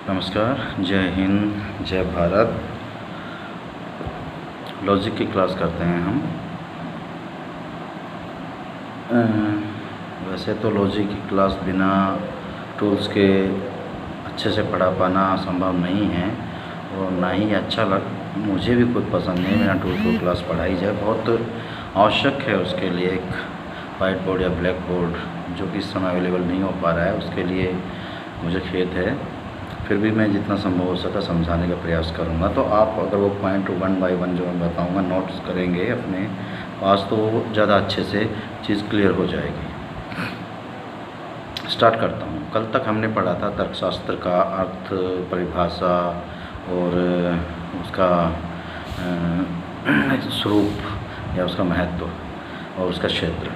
नमस्कार, जय हिंद, जय भारत। लॉजिक की क्लास करते हैं हम। वैसे तो लॉजिक की क्लास बिना टूल्स के अच्छे से पढ़ा पाना संभव नहीं है और ना ही मुझे भी खुद पसंद नहीं बिना टूल को क्लास पढ़ाई जाए। बहुत आवश्यक है उसके लिए एक वाइट बोर्ड या ब्लैक बोर्ड, जो कि इस समय अवेलेबल नहीं हो पा रहा है। उसके लिए मुझे खेद है, फिर भी मैं जितना संभव हो सका समझाने का प्रयास करूँगा। तो आप अगर वो पॉइंट 1 बाय 1 जो मैं बताऊँगा नोट्स करेंगे अपने पास, तो वो ज़्यादा अच्छे से चीज़ क्लियर हो जाएगी। स्टार्ट करता हूँ। कल तक हमने पढ़ा था तर्कशास्त्र का अर्थ, परिभाषा और उसका स्वरूप या उसका महत्व और उसका क्षेत्र।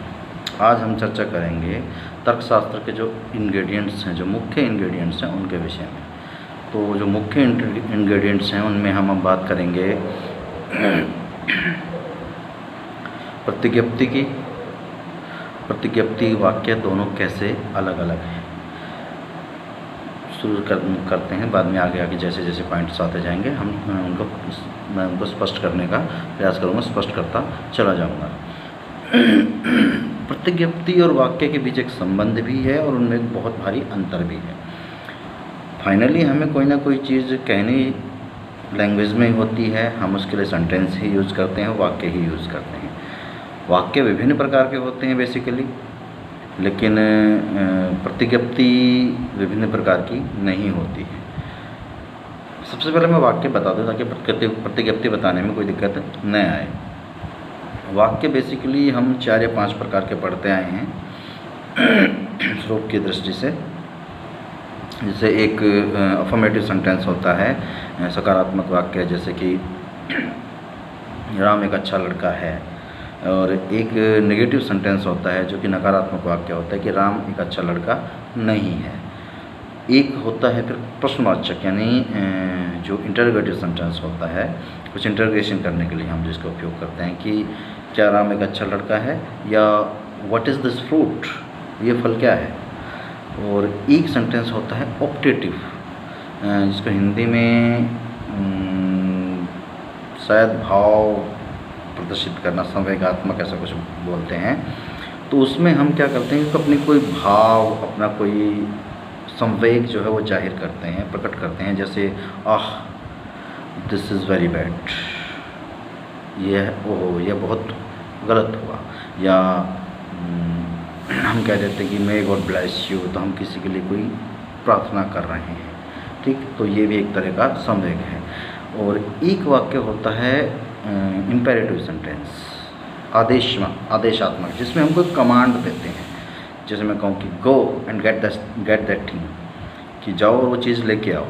आज हम चर्चा करेंगे तर्कशास्त्र के जो इंग्रेडिएंट्स हैं, जो मुख्य इंग्रेडिएंट्स हैं, उनके विषय में। तो जो मुख्य इंग्रेडिएंट्स हैं उनमें हम अब बात करेंगे प्रतिज्ञप्ति की। प्रतिज्ञप्ति वाक्य दोनों कैसे अलग अलग हैं, शुरू करते हैं। बाद में आगे जैसे जैसे पॉइंट्स आते जाएंगे मैं उनको स्पष्ट करने का प्रयास करूँगा, स्पष्ट करता चला जाऊँगा। प्रतिज्ञप्ति और वाक्य के बीच एक संबंध भी है और उनमें एक बहुत भारी अंतर भी है। फाइनली हमें कोई ना कोई चीज़ कहनी लैंग्वेज में होती है, हम उसके लिए सेंटेंस ही यूज़ करते हैं, वाक्य ही यूज़ करते हैं। वाक्य विभिन्न प्रकार के होते हैं बेसिकली, लेकिन प्रतिज्ञप्ति विभिन्न प्रकार की नहीं होती है। सबसे पहले मैं वाक्य बता दूँ ताकि प्रतिज्ञप्ति बताने में कोई दिक्कत न आए। वाक्य बेसिकली हम 4 या 5 प्रकार के पढ़ते आए हैं स्वरूप की दृष्टि से। जैसे एक अफर्मेटिव सेंटेंस होता है, सकारात्मक वाक्य, जैसे कि राम एक अच्छा लड़का है। और एक नेगेटिव सेंटेंस होता है जो कि नकारात्मक वाक्य होता है कि राम एक अच्छा लड़का नहीं है। एक होता है फिर प्रश्नवाचक, यानी जो इंटरोगेटिव सेंटेंस होता है, कुछ इंटरोगेशन करने के लिए हम जिसका उपयोग करते हैं कि क्या राम एक अच्छा लड़का है, या व्हाट इज़ दिस फ्रूट, ये फल क्या है। और एक सेंटेंस होता है ऑप्टेटिव, जिसको हिंदी में शायद भाव प्रदर्शित करना, संवेगात्मक ऐसा कुछ बोलते हैं। तो उसमें हम क्या करते हैं कि अपनी कोई भाव, अपना कोई संवेग जो है वो जाहिर करते हैं, प्रकट करते हैं। जैसे दिस इज़ वेरी बैड, यह बहुत गलत हुआ। या हम कह देते हैं कि मे गॉड ब्लेस यू, तो हम किसी के लिए कोई प्रार्थना कर रहे हैं, ठीक। तो ये भी एक तरह का संवेग है। और एक वाक्य होता है इम्पेरेटिव सेंटेंस, आदेशात्मक, जिसमें हम कोई कमांड देते हैं। जैसे मैं कहूँ कि go and get that thing, कि जाओ और वो चीज़ लेके आओ,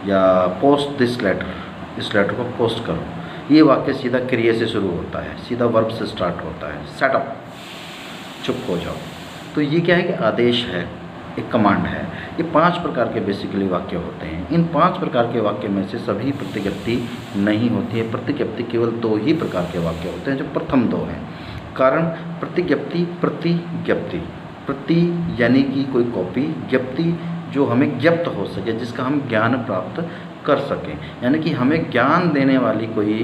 या पोस्ट दिस लेटर, इस लेटर को पोस्ट करो। ये वाक्य सीधा क्रिया से शुरू होता है, सीधा वर्ब से स्टार्ट होता है। सेट अप, चुप हो जाओ। तो ये क्या है कि आदेश है, एक कमांड है। ये 5 प्रकार के बेसिकली वाक्य होते हैं। इन 5 प्रकार के वाक्य में से सभी प्रतिज्ञप्ति नहीं होती है। प्रतिज्ञप्ति केवल 2 ही प्रकार के वाक्य होते हैं, जो प्रथम 2 हैं। कारण प्रतिज्ञप्ति, प्रति यानी कि कोई कॉपी, ज्ञप्ति जो हमें ज्ञप्त हो सके, जिसका हम ज्ञान प्राप्त कर सकें, यानी कि हमें ज्ञान देने वाली कोई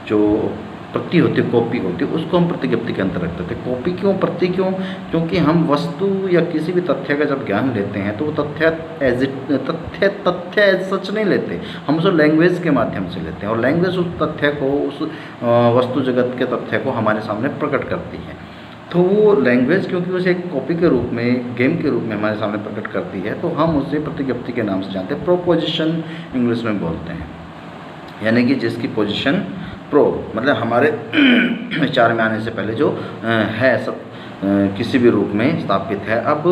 जो प्रति होती है, कॉपी होती है, उसको हम प्रतिज्ञप्ति के अंतर रखते थे। कॉपी क्यों, प्रति क्यों? क्योंकि हम वस्तु या किसी भी तथ्य का जब ज्ञान लेते हैं तो वो तथ्य एज सच नहीं लेते, हम उसे लैंग्वेज के माध्यम से लेते हैं। और लैंग्वेज उस तथ्य को, उस वस्तु जगत के तथ्य को हमारे सामने प्रकट करती है। तो वो लैंग्वेज क्योंकि उसे एक कॉपी के रूप में, गेम के रूप में हमारे सामने प्रकट करती है, तो हम उसे प्रतिज्ञप्ति के नाम से जानते हैं। प्रोपोजिशन इंग्लिश में बोलते हैं, यानी कि जिसकी पोजीशन प्रो, मतलब हमारे विचार में आने से पहले जो है, सब किसी भी रूप में स्थापित है। अब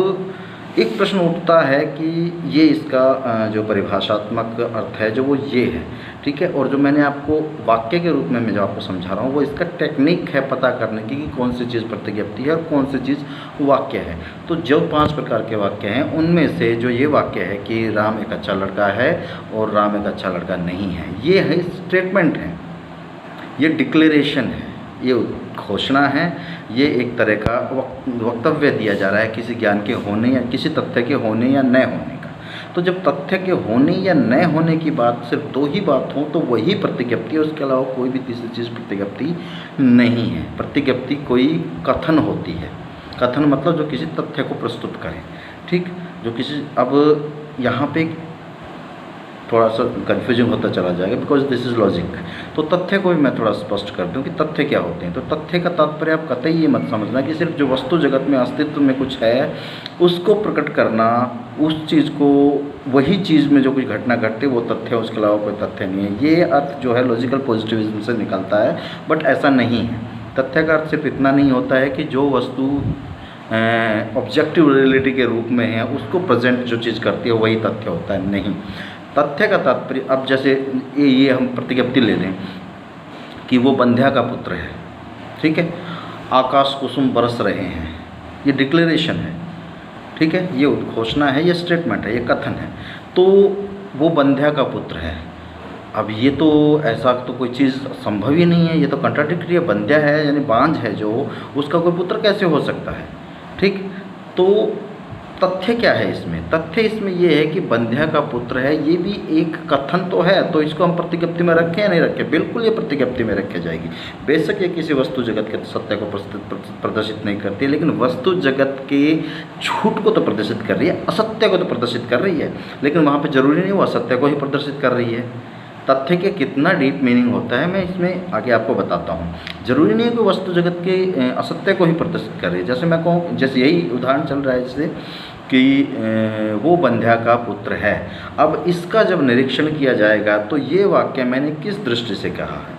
एक प्रश्न उठता है कि ये इसका जो परिभाषात्मक अर्थ है जो वो ये है, ठीक है। और जो मैंने आपको वाक्य के रूप में मैं जो आपको समझा रहा हूँ वो इसका टेक्निक है पता करने की कि कौन सी चीज़ प्रतिज्ञप्ति है और कौन सी चीज़ वाक्य है। तो जो 5 प्रकार के वाक्य हैं उनमें से जो ये वाक्य है कि राम एक अच्छा लड़का है और राम एक अच्छा लड़का नहीं है, ये है स्टेटमेंट है, ये डिक्लेरेशन है, ये घोषणा है, ये एक तरह का वक्तव्य दिया जा रहा है किसी ज्ञान के होने या किसी तथ्य के होने या न होने का। तो जब तथ्य के होने या न होने की बात सिर्फ दो ही बात हो तो वही प्रतिज्ञप्ति है, उसके अलावा कोई भी तीसरी चीज़ प्रतिज्ञप्ति नहीं है। प्रतिज्ञप्ति कोई कथन होती है। कथन मतलब जो किसी तथ्य को प्रस्तुत करे, ठीक, जो किसी, अब यहाँ पे थोड़ा सा कन्फ्यूजिंग होता चला जाएगा बिकॉज दिस इज़ लॉजिक। तो तथ्य को भी मैं थोड़ा स्पष्ट कर दूं कि तथ्य क्या होते हैं। तो तथ्य का तात्पर्य आप कतई ये मत समझना कि सिर्फ जो वस्तु जगत में अस्तित्व में कुछ है उसको प्रकट करना, उस चीज़ को, वही चीज़ में जो कुछ घटना घटती है वो तथ्य है, उसके अलावा कोई तथ्य नहीं है। ये अर्थ जो है लॉजिकल पॉजिटिविज्म से निकलता है, बट ऐसा नहीं है। तथ्य का अर्थ सिर्फ इतना नहीं होता है कि जो वस्तु ऑब्जेक्टिव रियलिटी के रूप में है उसको प्रेजेंट जो चीज़ करती है वही तथ्य होता है, नहीं। तथ्य का तात्पर्य, अब जैसे ये हम प्रतिज्ञप्ति ले लें कि वो बंध्या का पुत्र है, ठीक है, आकाश कुसुम बरस रहे हैं, ये डिक्लेरेशन है, ठीक है, ये उद्घोषणा है, ये स्टेटमेंट है, ये कथन है, तो वो बंध्या का पुत्र है। अब ये तो ऐसा तो कोई चीज़ संभव ही नहीं है, ये तो कंट्राडिक्टरी है। बंध्या है यानी बांझ है जो, उसका कोई पुत्र कैसे हो सकता है, ठीक। तो तथ्य क्या है इसमें? तथ्य इसमें ये है कि बंध्या का पुत्र है, ये भी एक कथन तो है, तो इसको हम प्रतिज्ञप्ति में रखें या नहीं रखें? बिल्कुल ये प्रतिज्ञप्ति में रखी जाएगी। बेशक ये किसी वस्तु जगत के सत्य को प्रदर्शित नहीं करती, लेकिन वस्तु जगत के झूठ को तो प्रदर्शित कर रही है, असत्य को तो प्रदर्शित कर रही है, लेकिन वहाँ पर जरूरी नहीं वो असत्य को ही प्रदर्शित कर रही है। तथ्य के कितना डीप मीनिंग होता है मैं इसमें आगे आपको बताता हूँ। जरूरी नहीं है कि वस्तु जगत के असत्य को ही प्रदर्शित कर रही है। जैसे मैं कहूँ, जैसे यही उदाहरण चल रहा है जैसे कि वो बंध्या का पुत्र है। अब इसका जब निरीक्षण किया जाएगा तो ये वाक्य मैंने किस दृष्टि से कहा है?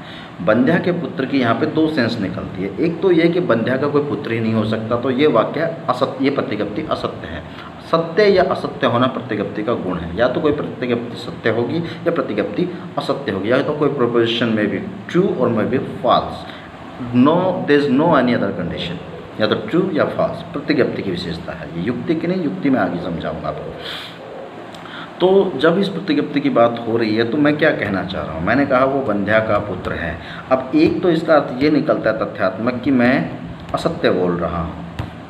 बंध्या के पुत्र की यहाँ पे दो सेंस निकलती है। एक तो ये कि बंध्या का कोई पुत्र ही नहीं हो सकता, तो ये वाक्य असत्य, ये प्रतिज्ञप्ति असत्य है। सत्य या असत्य होना प्रतिज्ञप्ति का गुण है। या तो कोई प्रतिज्ञप्ति सत्य होगी या प्रतिज्ञप्ति असत्य होगी, या तो कोई प्रोपोजिशन में भी ट्रू और में भी false. No, there is no any other condition, या तो ट्रू या फॉल्स प्रतिज्ञप्ति की विशेषता है। ये युक्ति की नहीं, युक्ति में आगे समझाऊंगा आपको। तो जब इस प्रतिज्ञप्ति की बात हो रही है तो मैं क्या कहना चाह रहा हूँ? मैंने कहा वो बंध्या का पुत्र है। अब एक तो इसका अर्थ ये निकलता है तथ्यात्मक कि मैं असत्य बोल रहा हूँ,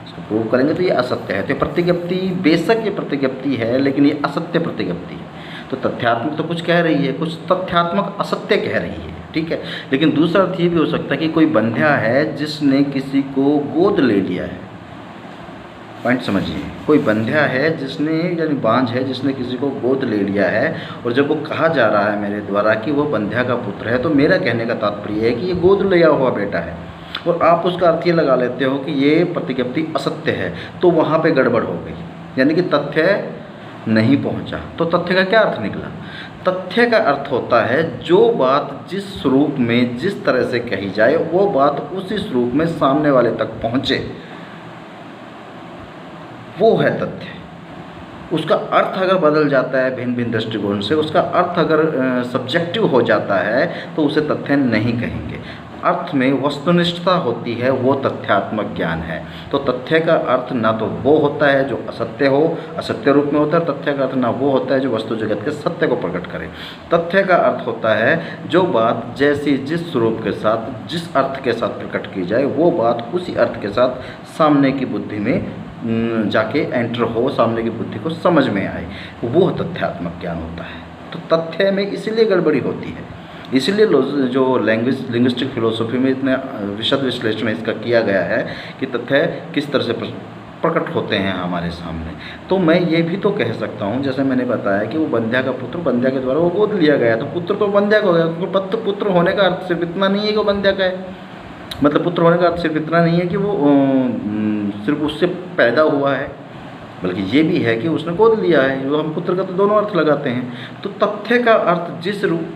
इसको प्रूव करेंगे तो ये असत्य है। तो प्रतिज्ञप्ति, बेशक ये प्रतिज्ञप्ति है लेकिन ये असत्य प्रतिज्ञप्ति है। तो तथ्यात्मक तो कुछ कह रही है, कुछ तथ्यात्मक असत्य कह रही है, ठीक है। लेकिन दूसरा अर्थ ये भी हो सकता है कि कोई बंध्या है जिसने किसी को गोद ले लिया है। पॉइंट समझिए, कोई बंध्या है जिसने, यानी बांझ है जिसने किसी को गोद ले लिया है, और जब वो कहा जा रहा है मेरे द्वारा कि वो बंध्या का पुत्र है, तो मेरा कहने का तात्पर्य है कि ये गोद लिया हुआ बेटा है, और आप उसका अर्थ ये लगा लेते हो कि ये प्रतिज्ञप्ति असत्य है, तो वहाँ पे गड़बड़ हो गई, यानी कि तथ्य नहीं पहुँचा। तो तथ्य का क्या अर्थ निकला? तथ्य का अर्थ होता है जो बात जिस स्वरूप में जिस तरह से कही जाए वो बात उसी स्वरूप में सामने वाले तक पहुँचे, वो है तथ्य। उसका अर्थ अगर बदल जाता है भिन्न भिन्न दृष्टिकोण से, उसका अर्थ अगर सब्जेक्टिव हो जाता है तो उसे तथ्य नहीं कहेंगे। अर्थ में वस्तुनिष्ठता होती है, वो तथ्यात्मक ज्ञान है। तो तथ्य का अर्थ ना तो वो होता है जो असत्य हो, असत्य रूप में होता है। तथ्य का अर्थ ना वो होता है जो वस्तु जगत के सत्य को प्रकट करे। तथ्य का अर्थ होता है जो बात जैसी जिस स्वरूप के साथ, जिस अर्थ के साथ प्रकट की जाए, वो बात उसी अर्थ के साथ सामने की बुद्धि में जाके एंटर हो, सामने की बुद्धि को समझ में आए, वो तथ्यात्मक ज्ञान होता है। तो तथ्य में इसीलिए गड़बड़ी होती है, इसीलिए जो लिंग्विस्टिक फिलोसॉफी में इतने विशद विश्लेषण इसका किया गया है कि तथ्य किस तरह से प्रकट होते हैं हमारे सामने। तो मैं ये भी तो कह सकता हूँ, जैसे मैंने बताया कि वो बंध्या का पुत्र, बंध्या के द्वारा वो गोद लिया गया, तो पुत्र तो बंध्या का हो गया, क्योंकि पुत्र होने का अर्थ सिर्फ इतना नहीं है कि वो बंध्या का है। मतलब पुत्र होने का अर्थ सिर्फ इतना नहीं है कि वो सिर्फ उससे पैदा हुआ है, बल्कि ये भी है कि उसने गोद लिया है। जो हम पुत्र का तो दोनों अर्थ लगाते हैं। तो तथ्य का अर्थ जिस रूप,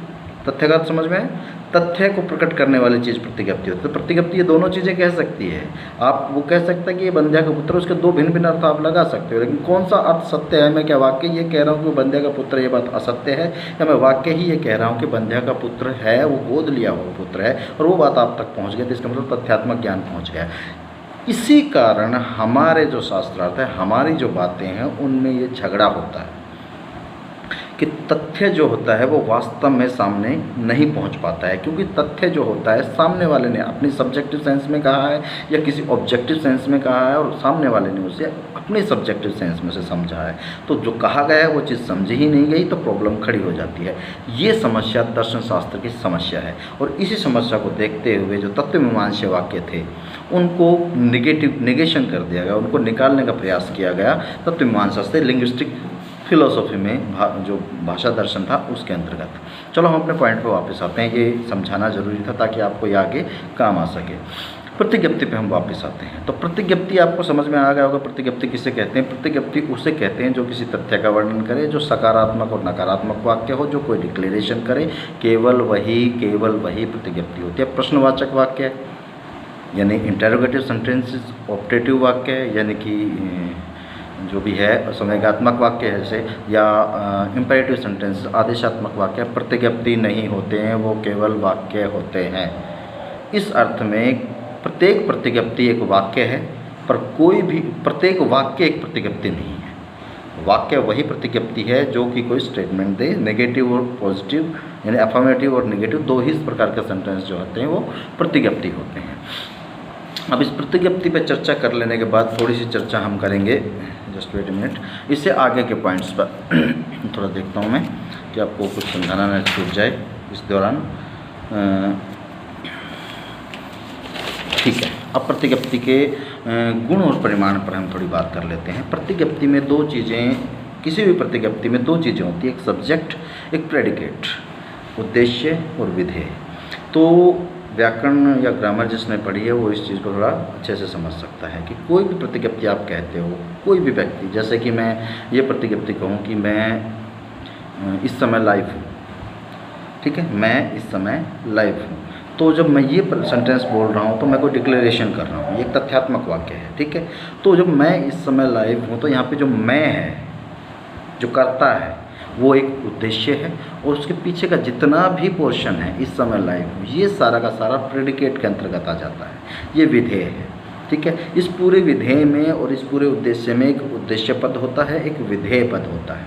तथ्य का अर्थ समझ में है, तथ्य को प्रकट करने वाली चीज़ प्रतिज्ञप्ति होती है। तो प्रतिज्ञप्ति ये दोनों चीज़ें कह सकती है। आप वो कह सकते हैं कि ये बंध्या का पुत्र, उसके दो भिन्न भिन्न अर्थ आप लगा सकते हो, लेकिन कौन सा अर्थ सत्य है? मैं क्या वाकई ये कह रहा हूँ कि वो बंध्या का पुत्र, ये बात असत्य है, या मैं वाकई ही ये कह रहा हूँ कि बंध्या का पुत्र है, वो गोद लिया हुआ पुत्र है, और वो बात आप तक पहुँच गई, तो इसका मतलब तथ्यात्मक ज्ञान पहुँच गया। इसी कारण हमारे जो शास्त्रार्थ है, हमारी जो बातें हैं, उनमें ये झगड़ा होता है कि तथ्य जो होता है वो वास्तव में सामने नहीं पहुंच पाता है, क्योंकि तथ्य जो होता है सामने वाले ने अपनी सब्जेक्टिव सेंस में कहा है या किसी ऑब्जेक्टिव सेंस में कहा है, और सामने वाले ने उसे अपने सब्जेक्टिव सेंस में से समझा है। तो जो कहा गया है वो चीज़ समझी ही नहीं गई, तो प्रॉब्लम खड़ी हो जाती है। ये समस्या दर्शन शास्त्र की समस्या है, और इसी समस्या को देखते हुए जो तत्वमीमांसा वाक्य थे उनको निगेशन कर दिया गया, उनको निकालने का प्रयास किया गया तत्वमीमांसा से, लिंग्विस्टिक फिलोसॉफी में जो भाषा दर्शन था उसके अंतर्गत। चलो हम अपने पॉइंट पे वापस आते हैं, ये समझाना जरूरी था ताकि आपको ये आगे काम आ सके। प्रतिज्ञप्ति पे हम वापस आते हैं। तो प्रतिज्ञप्ति आपको समझ में आ गया होगा, प्रतिज्ञप्ति किसे कहते हैं। प्रतिज्ञप्ति उसे कहते हैं जो किसी तथ्य का वर्णन करे, जो सकारात्मक और नकारात्मक वाक्य हो, जो कोई डिक्लेरेशन करे, केवल वही प्रतिज्ञप्ति होती है। प्रश्नवाचक वाक्य यानी इंटरोगेटिव सेंटेंसेस, ऑप्टेटिव वाक्य यानी कि जो भी है संवेगात्मक वाक्य है जैसे, या इम्पेरेटिव सेंटेंस आदेशात्मक वाक्य प्रतिज्ञप्ति नहीं होते हैं, वो केवल वाक्य होते हैं। इस अर्थ में प्रत्येक प्रतिज्ञप्ति एक वाक्य है, पर कोई भी प्रत्येक वाक्य एक प्रतिज्ञप्ति नहीं है। वाक्य वही प्रतिज्ञप्ति है जो कि कोई स्टेटमेंट दे, नेगेटिव और पॉजिटिव यानी अफर्मेटिव और नेगेटिव, दो ही इस प्रकार के सेंटेंस जो होते हैं वो प्रतिज्ञप्ति होते हैं। अब इस प्रतिज्ञप्ति पर चर्चा कर लेने के बाद थोड़ी सी चर्चा हम करेंगे, जस्ट वेट मिनट, इससे आगे के पॉइंट्स पर थोड़ा देखता हूँ मैं कि आपको कुछ समझाना न छूट जाए इस दौरान। ठीक है, अब प्रतिज्ञप्ति के गुण और परिमाण पर हम थोड़ी बात कर लेते हैं। प्रतिज्ञप्ति में दो चीज़ें, किसी भी प्रतिज्ञप्ति में दो चीज़ें होती है, एक सब्जेक्ट, एक प्रेडिकेट, उद्देश्य और विधेय। तो व्याकरण या ग्रामर जिसने पढ़ी है वो इस चीज़ को थोड़ा अच्छे से समझ सकता है कि कोई भी प्रतिज्ञप्ति आप कहते हो, कोई भी व्यक्ति, जैसे कि मैं ये प्रतिज्ञप्ति कहूँ कि मैं इस समय लाइव हूँ, ठीक है, मैं इस समय लाइव हूँ, तो जब मैं ये सेंटेंस बोल रहा हूँ तो मैं कोई डिक्लेरेशन कर रहा हूँ, ये एक तथ्यात्मक वाक्य है, ठीक है। तो जब मैं इस समय लाइव हूँ तो यहाँ पे जो मैं है, जो करता है, वो एक उद्देश्य है, और उसके पीछे का जितना भी पोर्शन है इस समय लाइव हूँ, ये सारा का सारा प्रेडिकेट के अंतर्गत आ जाता है, ये विधेय है, ठीक है। इस पूरे विधेय में और इस पूरे उद्देश्य में एक उद्देश्य पद होता है, एक विधेय पद होता है,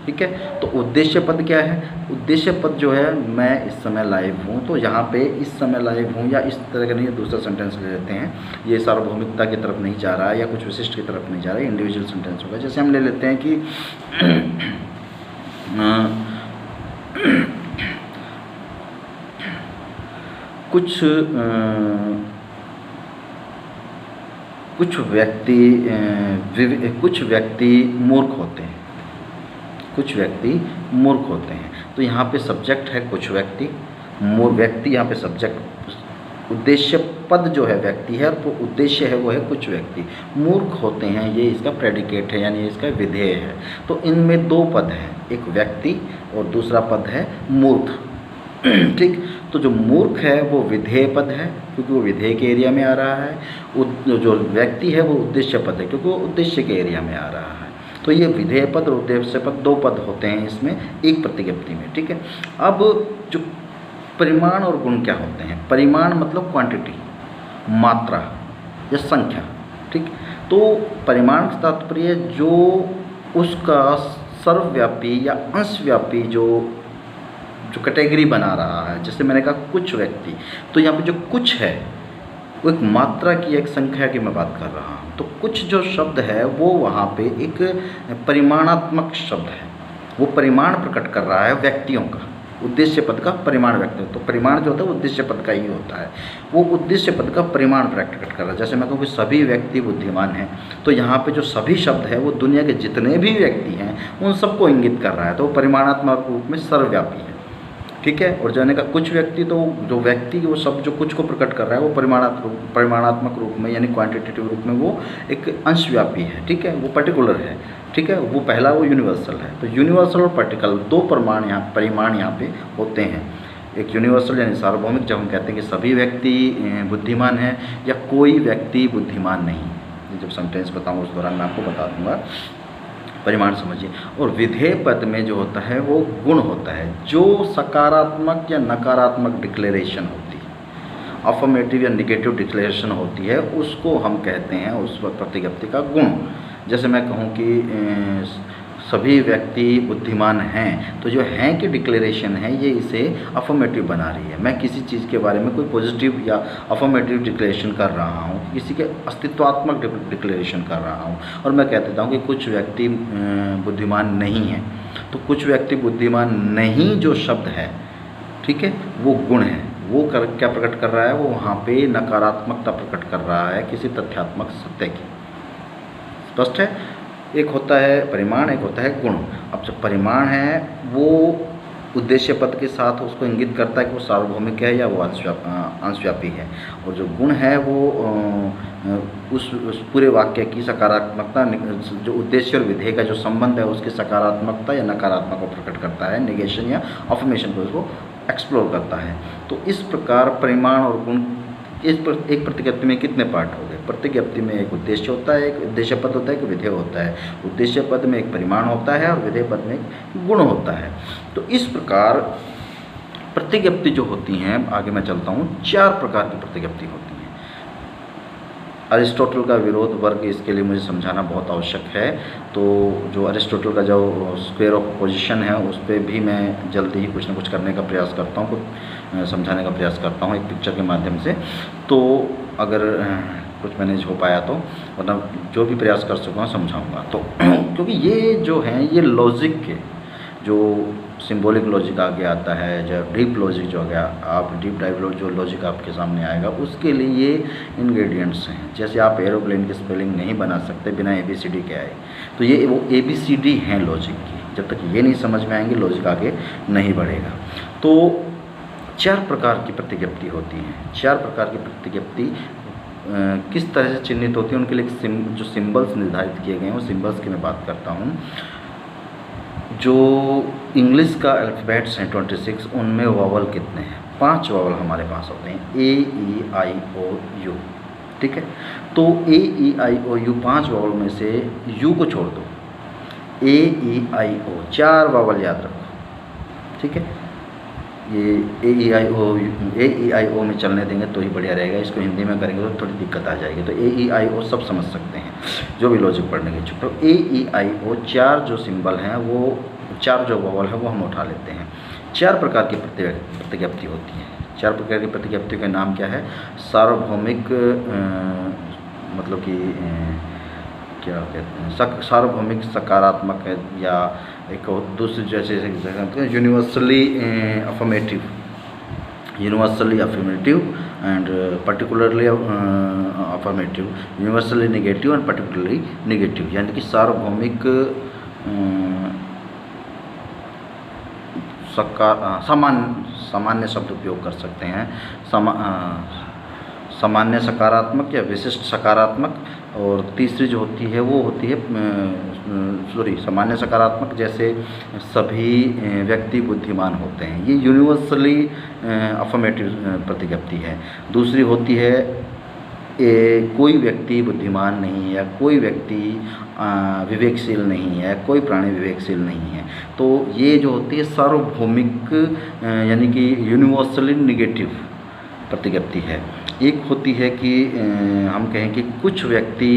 ठीक है। तो उद्देश्य पद क्या है? उद्देश्य पद जो है, मैं इस समय लाइव हूँ, तो यहाँ पे इस समय लाइव हूँ, या इस तरह का नहीं, दूसरा सेंटेंस ले लेते हैं, ये सार्वभौमिकता की तरफ नहीं जा रहा है या कुछ विशिष्ट की तरफ नहीं जा रहा है, इंडिविजुअल सेंटेंस होगा। जैसे हम ले लेते हैं कि कुछ व्यक्ति मूर्ख होते हैं, कुछ व्यक्ति मूर्ख होते हैं। तो यहाँ पे सब्जेक्ट है कुछ व्यक्ति, व्यक्ति यहाँ पे सब्जेक्ट, उद्देश्य पद जो है व्यक्ति है, तो उद्देश्य है वो है कुछ व्यक्ति मूर्ख होते हैं, ये इसका प्रेडिकेट है यानी इसका विधेय है। तो इनमें दो पद हैं, एक व्यक्ति और दूसरा पद है मूर्ख, ठीक। तो जो मूर्ख है वो विधेय पद है क्योंकि वो विधेय के एरिया में आ रहा है, जो व्यक्ति है वो उद्देश्य पद है क्योंकि वो उद्देश्य के एरिया में आ रहा है। तो ये विधेय पद और उद्देश्य पद दो पद होते हैं इसमें एक प्रतिज्ञप्ति में, ठीक है। अब जो परिमाण और गुण क्या होते हैं? परिमाण मतलब क्वांटिटी, मात्रा या संख्या, ठीक। तो परिमाण का तात्पर्य जो उसका सर्वव्यापी या अंशव्यापी जो कैटेगरी बना रहा है। जैसे मैंने कहा कुछ व्यक्ति, तो यहाँ पे जो कुछ है वो एक मात्रा की, एक संख्या की मैं बात कर रहा हूँ। तो कुछ जो शब्द है वो वहाँ पे एक परिमाणात्मक शब्द है, वो परिमाण प्रकट कर रहा है व्यक्तियों का। उद्देश्य पद का परिमाण व्यक्त, तो परिमाण जो होता है वो उद्देश्य पद का ही होता है, वो उद्देश्य पद का परिमाण प्रकट कर रहा है। जैसे मैं कहूँ कि सभी व्यक्ति बुद्धिमान हैं, तो यहाँ पे जो सभी शब्द है वो दुनिया के जितने भी व्यक्ति हैं उन सबको इंगित कर रहा है, तो वो परिमाणात्मक रूप में सर्वव्यापी है, ठीक है। और जाने का कुछ व्यक्ति, तो जो व्यक्ति वो शब्द जो कुछ को प्रकट कर रहा है वो परिमाणात्मक रूप में यानी क्वांटिटेटिव रूप में वो एक अंशव्यापी है, ठीक है, वो पर्टिकुलर है, ठीक है। वो पहला वो यूनिवर्सल है। तो यूनिवर्सल और पर्टिकल दो परिमाण यहाँ पे होते हैं। एक यूनिवर्सल यानी सार्वभौमिक, जब हम कहते हैं कि सभी व्यक्ति बुद्धिमान हैं या कोई व्यक्ति बुद्धिमान नहीं, जब सेंटेंस बताऊँ उस दौरान मैं आपको बता दूँगा, परिमाण समझिए। और विधेय पद में जो होता है वो गुण होता है, जो सकारात्मक या नकारात्मक डिक्लेरेशन होती है, अफर्मेटिव या निगेटिव डिक्लेरेशन होती है, उसको हम कहते हैं उस प्रतिज्ञप्ति का गुण। जैसे मैं कहूँ कि सभी व्यक्ति बुद्धिमान हैं, तो जो हैं की डिक्लेरेशन है ये इसे अफर्मेटिव बना रही है। मैं किसी चीज़ के बारे में कोई पॉजिटिव या अफर्मेटिव डिक्लेरेशन कर रहा हूँ, किसी के अस्तित्वात्मक डिक्लेरेशन कर रहा हूँ, और मैं कह देता हूँ कि कुछ व्यक्ति बुद्धिमान नहीं हैं। तो कुछ व्यक्ति बुद्धिमान नहीं जो शब्द है, ठीक है, वो गुण है। वो क्या प्रकट कर रहा है, वो वहाँ पे नकारात्मकता प्रकट कर रहा है किसी तथ्यात्मक सत्य की। स्पष्ट है? एक होता है परिमाण, एक होता है गुण। अब जो परिमाण है वो उद्देश्य पद के साथ उसको इंगित करता है कि वो सार्वभौमिक है या वो अंशव्यापी है, और जो गुण है वो उस पूरे वाक्य की सकारात्मकता, जो उद्देश्य और विधेय का जो संबंध है उसकी सकारात्मकता या नकारात्मक को प्रकट करता है, नेगेशन या अफर्मेशन को उसको एक्सप्लोर करता है। तो इस प्रकार परिमाण और गुण, एक प्रतिज्ञप्ति में कितने पार्ट हो गए? प्रतिज्ञप्ति में एक उद्देश्य होता है, एक उद्देश्य पद होता है, एक विधेय होता है। उद्देश्य पद में एक परिमाण होता है और विधेय पद में एक गुण होता है। तो इस प्रकार प्रतिज्ञप्ति जो होती हैं, आगे मैं चलता हूँ, 4 प्रकार की प्रतिज्ञप्ति होती हैं। अरिस्टोटल का विरोध वर्ग, इसके लिए मुझे समझाना बहुत आवश्यक है। तो जो अरिस्टोटल का जो स्क्वायर ऑफ अपोजिशन है उस पर भी मैं जल्दी ही कुछ ना कुछ करने का प्रयास करता हूँ, कुछ समझाने का प्रयास करता हूँ एक पिक्चर के माध्यम से। तो अगर कुछ मैनेज हो पाया तो, वरना जो भी प्रयास कर सकूँगा समझाऊँगा। तो क्योंकि ये जो हैं ये लॉजिक के, जो सिंबॉलिक लॉजिक आगे आता है, जो डीप लॉजिक जो आ गया, आप डीप डाइव जो लॉजिक आपके सामने आएगा उसके लिए ये इंग्रेडिएंट्स हैं। जैसे आप एरोप्लेन की स्पेलिंग नहीं बना सकते बिना ABCD के आए, तो ये वो ABCD हैं लॉजिक की। जब तक ये नहीं समझ में आएंगे लॉजिक आगे नहीं बढ़ेगा। तो 4 प्रकार की प्रतिज्ञप्ति होती हैं। 4 प्रकार की प्रतिज्ञप्ति किस तरह से चिन्हित होती है, उनके लिए जो सिंबल्स निर्धारित किए गए हैं वो सिंबल्स की मैं बात करता हूँ। जो इंग्लिश का अल्फ़ाबेट्स हैं 26, उनमें वावल कितने हैं? 5 वावल हमारे पास होते हैं, A, E, I, O, U, ठीक है। तो A, E, I, O, U 5 vowel में से U को छोड़ दो, A, E, I, O 4 vowel याद रखो, ठीक है। ये A, E, I, O में चलने देंगे तो ही बढ़िया रहेगा, इसको हिंदी में करेंगे तो थोड़ी दिक्कत आ जाएगी। तो A, E, I, O सब समझ सकते हैं जो भी लॉजिक पढ़ने के इच्छुक। तो A, E, I, O 4 जो सिंबल हैं, वो 4 जो वॉवल है वो हम उठा लेते हैं। 4 प्रकार की प्रतिज्ञप्ति होती है। 4 प्रकार की प्रतिज्ञप्ति का नाम क्या है? सार्वभौमिक, मतलब कि क्या कहते हैं, सार्वभौमिक सकारात्मक है, या एक दूसरी जैसे universally affirmative, and particularly affirmative, universally negative and particularly negative, यानी कि सार्वभौमिक सामान्य शब्द उपयोग कर सकते हैं, सामान्य सकारात्मक या विशिष्ट सकारात्मक। और तीसरी जो होती है वो होती है सामान्य सकारात्मक, जैसे सभी व्यक्ति बुद्धिमान होते हैं, ये यूनिवर्सली अफर्मेटिव प्रतिज्ञप्ति है। दूसरी होती है कोई व्यक्ति बुद्धिमान नहीं है, या कोई व्यक्ति विवेकशील नहीं है, कोई प्राणी विवेकशील नहीं है। तो ये जो होती है सार्वभौमिक, यानी कि यूनिवर्सली निगेटिव प्रतिज्ञप्ति है। एक होती है कि हम कहें कि कुछ व्यक्ति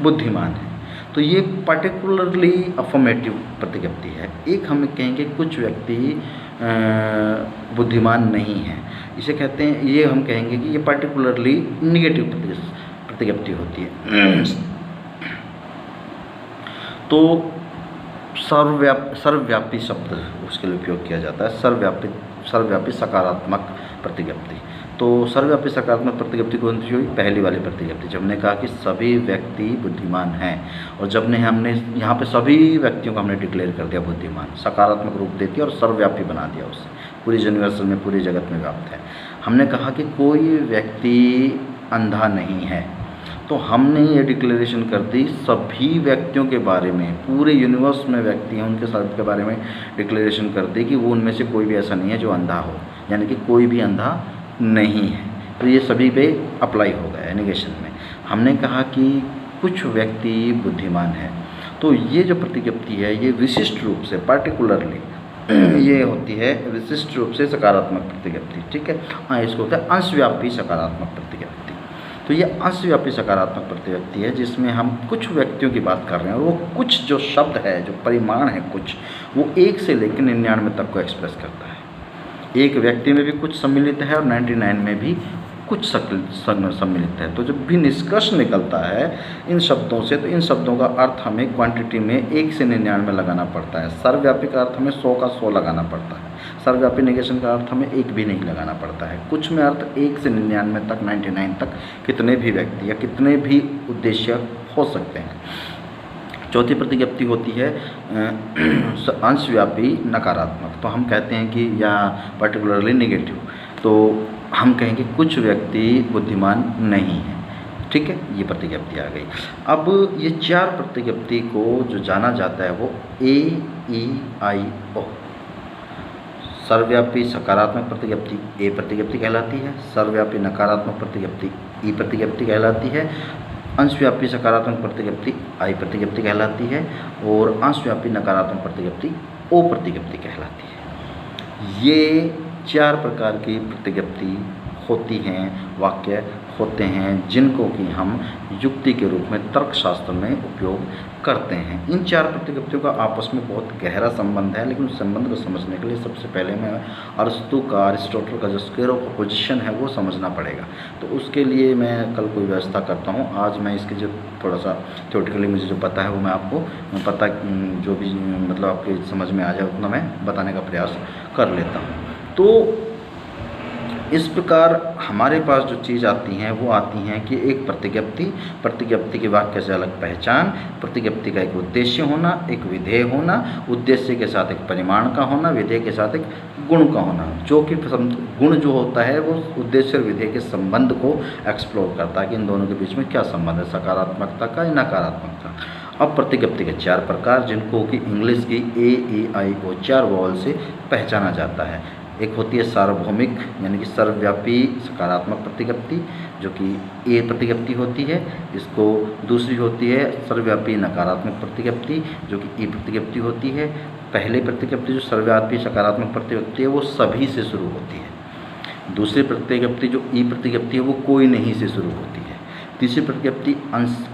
बुद्धिमान हैं, तो ये पर्टिकुलरली अफर्मेटिव प्रतिज्ञप्ति है। एक हम कहेंगे कुछ व्यक्ति बुद्धिमान नहीं है, इसे कहते हैं, ये हम कहेंगे कि ये पर्टिकुलरली निगेटिव प्रतिज्ञप्ति होती है। तो सर्वव्यापी शब्द उसके लिए उपयोग किया जाता है, सर्वव्यापी सकारात्मक प्रतिज्ञप्ति। तो सर्वव्यापी सकारात्मक प्रतिज्ञप्ति कौन सी हुई? पहली वाली प्रतिज्ञप्ति, जब हमने कहा कि सभी व्यक्ति बुद्धिमान हैं, और जब ने हमने यहाँ पे सभी व्यक्तियों को हमने डिक्लेयर कर दिया बुद्धिमान, सकारात्मक रूप दे दिया और सर्वव्यापी बना दिया, उससे पूरी यूनिवर्सल में, पूरी जगत में व्याप्त है। हमने कहा कि कोई व्यक्ति अंधा नहीं है, तो हमने ये डिक्लेरेशन कर दी सभी व्यक्तियों के बारे में, पूरे यूनिवर्स में व्यक्ति हैं उनके सब के बारे में डिक्लेरेशन कर दी कि वो उनमें से कोई भी ऐसा नहीं है जो अंधा हो, यानी कि कोई भी अंधा नहीं है। तो ये सभी पे अप्लाई हो गया है नेगेशन में। हमने कहा कि कुछ व्यक्ति बुद्धिमान है, तो ये जो प्रतिज्ञप्ति है ये विशिष्ट रूप से, पार्टिकुलरली ये होती है विशिष्ट रूप से सकारात्मक प्रतिज्ञप्ति, ठीक है। इसको होता है अंशव्यापी सकारात्मक प्रतिज्ञप्ति। तो ये अंशव्यापी सकारात्मक प्रतिव्यक्ति है, जिसमें हम कुछ व्यक्तियों की बात कर रहे हैं और वो कुछ जो शब्द है, जो परिमाण है कुछ, वो 1 से लेकर 99 तक को एक्सप्रेस करता है। एक व्यक्ति में भी कुछ सम्मिलित है और 99 में भी कुछ सम्मिलित है। तो जब भी निष्कर्ष निकलता है इन शब्दों से, तो इन शब्दों का अर्थ हमें क्वांटिटी में 1 से 99 लगाना पड़ता है। सर्वव्यापी का अर्थ हमें 100 का 100 लगाना पड़ता है। सर्वव्यापी नेगेशन का अर्थ हमें 1 भी नहीं लगाना पड़ता है। कुछ में अर्थ 1 से 99 तक, 99 तक कितने भी व्यक्ति या कितने भी उद्देश्य हो सकते हैं। चौथी प्रतिज्ञप्ति होती है अंशव्यापी नकारात्मक। तो हम कहते हैं कि या पर्टिकुलरली नेगेटिव, तो हम कहेंगे कुछ व्यक्ति बुद्धिमान नहीं है। ठीक है, ये प्रतिज्ञप्ति आ गई। अब ये 4 प्रतिज्ञप्ति को जो जाना जाता है वो AEIO, सर्वव्यापी सकारात्मक प्रतिज्ञप्ति ए प्रतिज्ञप्ति कहलाती है, सर्वव्यापी नकारात्मक प्रतिज्ञप्ति ई प्रतिज्ञप्ति कहलाती है, अंशव्यापी सकारात्मक प्रतिज्ञप्ति आई प्रतिज्ञप्ति कहलाती है और अंशव्यापी नकारात्मक प्रतिज्ञप्ति ओ प्रतिज्ञप्ति कहलाती है। ये 4 प्रकार की प्रतिज्ञप्ति होती हैं, वाक्य होते हैं, जिनको कि हम युक्ति के रूप में तर्कशास्त्र में उपयोग करते हैं। इन 4 प्रतिज्ञप्तियों का आपस में बहुत गहरा संबंध है, लेकिन उस संबंध को समझने के लिए सबसे पहले मैं अरिस्टोटल का जो स्क्वायर ऑफ अपोजिशन है वो समझना पड़ेगा। तो उसके लिए मैं कल कोई व्यवस्था करता हूँ। आज मैं इसके जो थोड़ा सा थ्योरेटिकली मुझे जो पता है वो मैं आपको जो भी मतलब आपके समझ में आ जाए उतना मैं बताने का प्रयास कर लेता हूँ। तो इस प्रकार हमारे पास जो चीज़ आती हैं वो आती हैं कि एक प्रतिज्ञप्ति के वाक्य से अलग पहचान, प्रतिज्ञप्ति का एक उद्देश्य होना, एक विधेय होना, उद्देश्य के साथ एक परिमाण का होना, विधेय के साथ एक गुण का होना, जो कि गुण जो होता है वो उद्देश्य और विधेय के संबंध को एक्सप्लोर करता है कि इन दोनों के बीच में क्या संबंध है, सकारात्मकता का या नकारात्मकता। अब प्रतिज्ञप्ति के 4 प्रकार, जिनको कि इंग्लिश की AEIO 4 वॉवल से पहचाना जाता है। एक होती है सार्वभौमिक यानी कि सर्वव्यापी सकारात्मक प्रतिज्ञप्ति, जो कि ए प्रतिज्ञप्ति होती है। इसको दूसरी होती है सर्वव्यापी नकारात्मक प्रतिज्ञप्ति, जो कि ई प्रतिज्ञप्ति होती है। पहली प्रतिज्ञप्ति जो सर्वव्यापी सकारात्मक प्रतिज्ञप्ति है वो सभी से शुरू होती है। दूसरी प्रतिज्ञप्ति जो ई प्रतिज्ञप्ति है वो कोई नहीं से शुरू होती है। तीसरी प्रतिज्ञप्ति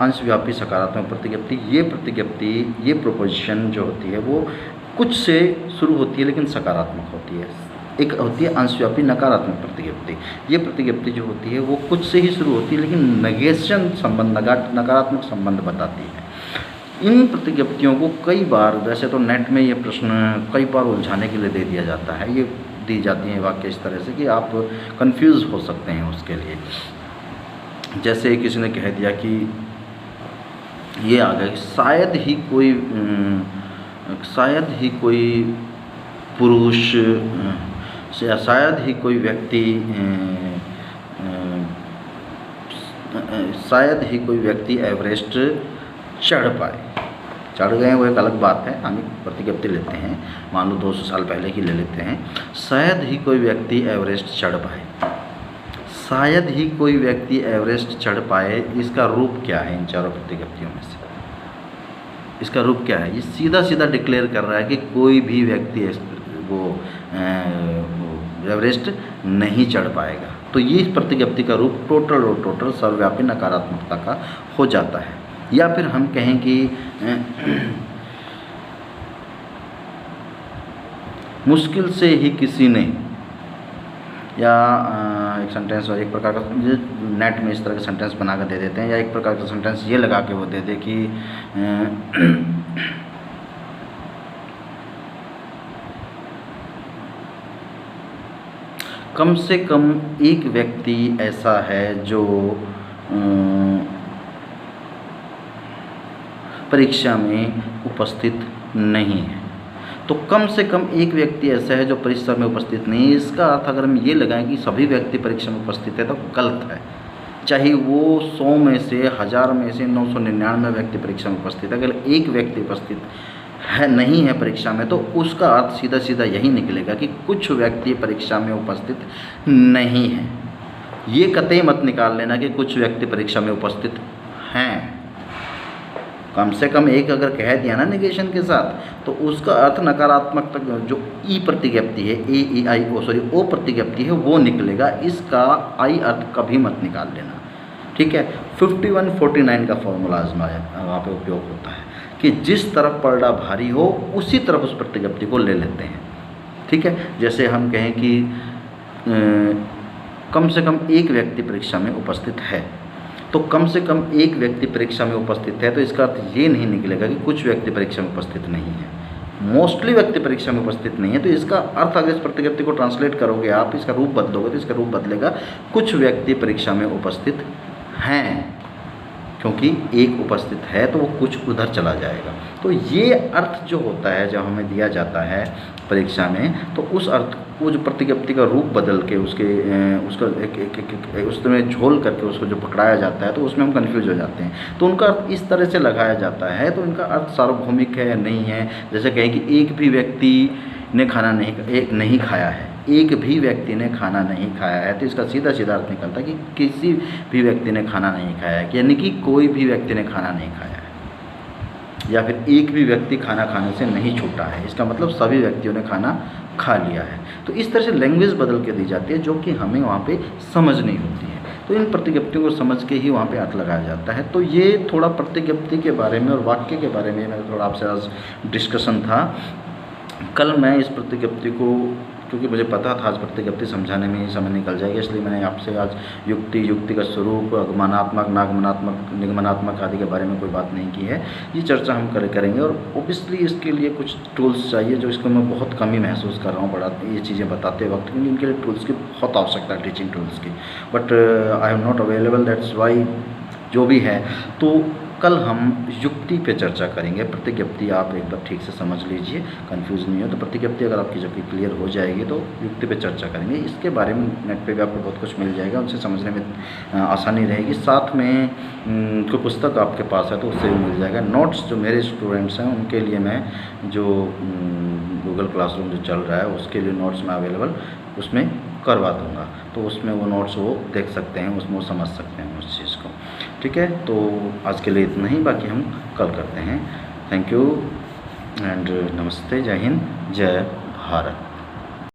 अंशव्यापी सकारात्मक प्रतिज्ञप्ति, ये प्रतिज्ञप्ति ये प्रोपोजिशन जो होती है वो कुछ से शुरू होती है लेकिन सकारात्मक होती है। एक होती है अंशव्यापी नकारात्मक प्रतिज्ञप्ति, ये प्रतिज्ञप्ति जो होती है वो कुछ से ही शुरू होती है लेकिन नेगेशन संबंध, नकारात्मक संबंध बताती है। इन प्रतिज्ञप्तियों को कई बार, वैसे तो नेट में ये प्रश्न कई बार उलझाने के लिए दे दिया जाता है, ये दी जाती हैं वाक्य इस तरह से कि आप कंफ्यूज हो सकते हैं उसके लिए। जैसे किसी ने कह दिया कि ये आ गया, शायद ही कोई पुरुष या शायद ही कोई व्यक्ति एवरेस्ट चढ़ पाए। चढ़ गए वो एक अलग बात है, हम प्रतिज्ञप्ति लेते हैं, मान लो 200 साल पहले की ले लेते हैं। शायद ही कोई व्यक्ति एवरेस्ट चढ़ पाए, शायद ही कोई व्यक्ति एवरेस्ट चढ़ पाए, इसका रूप क्या है इन 4 प्रतिज्ञप्तियों में से? इसका रूप क्या है? ये सीधा सीधा डिक्लेयर कर रहा है कि कोई भी व्यक्ति वो एवरेस्ट नहीं चढ़ पाएगा। तो ये प्रतिज्ञप्ति का रूप टोटल सर्वव्यापी नकारात्मकता का हो जाता है। या फिर हम कहें कि मुश्किल से ही किसी ने, या एक सेंटेंस एक प्रकार का नेट में इस तरह का सेंटेंस बना कर दे देते हैं, या एक प्रकार का सेंटेंस ये लगा के वो दे दे कि कम से कम एक व्यक्ति ऐसा है जो परीक्षा में उपस्थित नहीं है। तो कम से कम एक व्यक्ति ऐसा है जो परीक्षा में उपस्थित नहीं है, इसका अर्थ अगर हम ये लगाएं कि सभी व्यक्ति परीक्षा में उपस्थित है तो गलत है। चाहे वो 100 में से, 1000 में से 999 व्यक्ति परीक्षा में उपस्थित है, अगर एक व्यक्ति उपस्थित है नहीं है परीक्षा में, तो उसका अर्थ सीधा सीधा यही निकलेगा कि कुछ व्यक्ति परीक्षा में उपस्थित नहीं है। ये कतई मत निकाल लेना कि कुछ व्यक्ति परीक्षा में उपस्थित हैं। कम से कम एक अगर कह दिया ना नेगेशन के साथ, तो उसका अर्थ नकारात्मक तक जो ई प्रतिज्ञप्ति है, ओ प्रतिज्ञप्ति है वो निकलेगा। इसका आई अर्थ कभी मत निकाल लेना, ठीक है। 51-49 का फॉर्मूला आजमाया वहाँ पे उपयोग होता है कि जिस तरफ पलड़ा भारी हो उसी तरफ उस प्रतिज्ञप्ति को ले लेते हैं। ठीक है, जैसे हम कहें कि कम से कम एक व्यक्ति परीक्षा में उपस्थित है, तो कम से कम एक व्यक्ति परीक्षा में उपस्थित है तो इसका अर्थ ये नहीं निकलेगा कि कुछ व्यक्ति परीक्षा में उपस्थित नहीं है, मोस्टली व्यक्ति परीक्षा में उपस्थित नहीं है। तो इसका अर्थ अगर इस प्रतिज्ञप्ति को ट्रांसलेट करोगे आप, इसका रूप बदलोगे तो इसका रूप बदलेगा कुछ व्यक्ति परीक्षा में उपस्थित हैं, क्योंकि एक उपस्थित है तो वो कुछ उधर चला जाएगा। तो ये अर्थ जो होता है जब हमें दिया जाता है परीक्षा में, तो उस अर्थ वो जो प्रतिज्ञप्ति का रूप बदल के उसका एक उसमें झोल करके उसको जो पकड़ाया जाता है तो उसमें हम कंफ्यूज हो जाते हैं। तो उनका अर्थ इस तरह से लगाया जाता है, तो इनका अर्थ सार्वभौमिक है या नहीं है। जैसे कहें कि एक भी व्यक्ति ने खाना नहीं खाया है, एक भी व्यक्ति ने खाना नहीं खाया है, तो इसका सीधा सीधा अर्थ निकलता है कि किसी भी व्यक्ति ने खाना नहीं खाया है, यानी कि कोई भी व्यक्ति ने खाना नहीं खाया है। या फिर एक भी व्यक्ति खाना खाने से नहीं छूटा है, इसका मतलब सभी व्यक्तियों ने खाना खा लिया है। तो इस तरह से लैंग्वेज बदल के दी जाती है जो कि हमें वहाँ पे समझनी होती है। तो इन प्रतिज्ञप्तियों को समझ के ही वहाँ पे अर्थ लगाया जाता है। तो ये थोड़ा प्रतिज्ञप्ति के बारे में और वाक्य के बारे में मेरा थोड़ा आपसे आज डिस्कशन था। कल मैं इस प्रतिज्ञप्ति को, क्योंकि मुझे पता था आज प्रतिज्ञप्ति समझाने में ही समय निकल जाएगा, इसलिए मैंने आपसे आज युक्ति का स्वरूप, आगमनात्मक, नागमनात्मक, निगमनात्मक आदि के बारे में कोई बात नहीं की है। ये चर्चा हम करेंगे और ओबियसली इसके लिए कुछ टूल्स चाहिए, जो इसको मैं बहुत कम ही महसूस कर रहा हूँ ये चीज़ें बताते वक्त, क्योंकि इनके लिए टूल्स की बहुत आवश्यकता है, टीचिंग टूल्स की। But I am not available, that's why जो भी है। तो कल हम युक्ति पे चर्चा करेंगे। प्रतिज्ञप्ति आप एक बार ठीक से समझ लीजिए, कंफ्यूज नहीं हो। तो प्रतिज्ञप्ति अगर आपकी जब क्लियर हो जाएगी तो युक्ति पे चर्चा करेंगे। इसके बारे में नेट पे भी आपको बहुत कुछ मिल जाएगा, उनसे समझने में आसानी रहेगी। साथ में कोई पुस्तक आपके पास है तो उससे भी मिल जाएगा। नोट्स जो मेरे स्टूडेंट्स हैं उनके लिए मैं जो गूगल क्लासरूम जो चल रहा है उसके लिए नोट्स मैं अवेलेबल उसमें करवा दूँगा, तो उसमें वो नोट्स वो देख सकते हैं, उसमें वो समझ सकते हैं उस चीज़ को। ठीक है, तो आज के लिए इतना ही, बाकी हम कल करते हैं। थैंक यू एंड नमस्ते, जय हिंद, जय भारत।